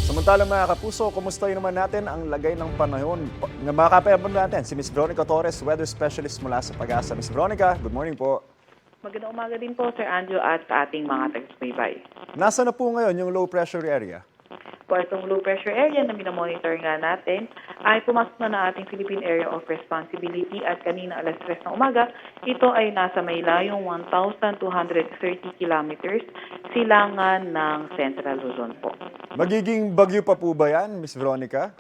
Samantalang mga kapuso, kumustahin naman natin ang lagay ng panahon ng mga kapayapon natin. Si Ms. Veronica Torres, weather specialist mula sa Pag-asa. Ms. Veronica, good morning po. Magandang umaga din po, Sir Andrew, at sa ating mga taga-subaybay. Nasa na po ngayon yung low pressure area? Po itong low pressure area na minamonitor nga natin ay pumasok na ng ating Philippine Area of Responsibility at kanina alas 3 ng umaga, ito ay nasa may layong 1,230 kilometers silangan ng Central Luzon po. Magiging bagyo pa po ba yan, Ms. Veronica?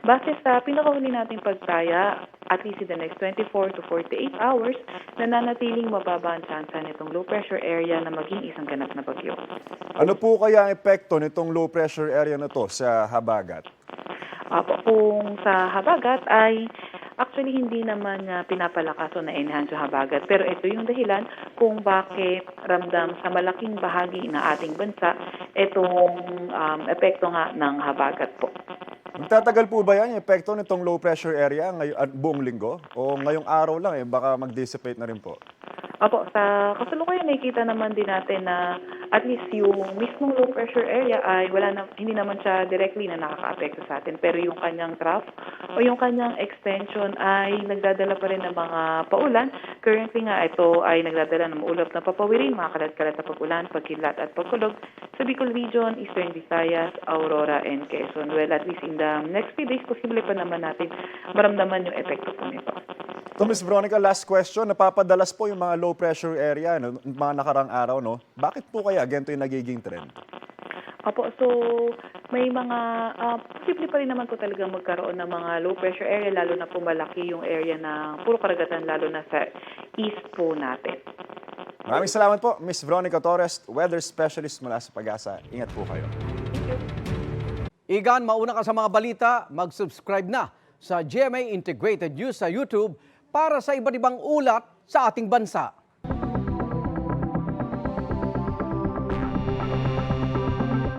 Base sa pinakahuli nating pagtaya, at least in the next 24 to 48 hours, nananatiling mababa ang tsansa nitong low pressure area na maging isang ganap na bagyo. Ano po kaya ang epekto nitong low pressure area na to sa habagat? Kung sa habagat ay actually hindi naman pinapalakas o na-enhance yung habagat. Pero ito yung dahilan kung bakit ramdam sa malaking bahagi ng ating bansa itong epekto nga ng habagat po. Magtatagal po ba yan yung epekto nitong low pressure area buong linggo? O ngayong araw lang baka mag-dissipate na rin po? Opo, sa kasalukuyan nakikita naman din natin na at least yung mismong low pressure area ay hindi naman siya directly na nakaka-apekto sa atin. Pero yung kanyang trough o yung kanyang extension ay nagdadala pa rin ng mga paulan. Currently nga ito ay nagdadala ng maulap na papawirin, mga kalat-kalat na pag-ulan, pagkidlat at pagkulog sa Bicol Region, Eastern Visayas, Aurora, and Quezon. Well, at least in the next few days, posible pa naman natin maramdaman yung epekto po nito. So, Ms. Veronica, last question. Napapadalas po yung mga low pressure area, mga nakarang araw, no? Bakit po kaya ganito yung nagiging trend? Opo, so may mga, posible pa rin naman po talaga magkaroon ng mga low pressure area, lalo na po malaki yung area na puro karagatan, lalo na sa east po natin. Maraming salamat po, Ms. Veronica Torres, weather specialist mula sa Pag-asa. Ingat po kayo. Igan, mauna ka sa mga balita, mag-subscribe na sa GMA Integrated News sa YouTube para sa iba't ibang ulat sa ating bansa.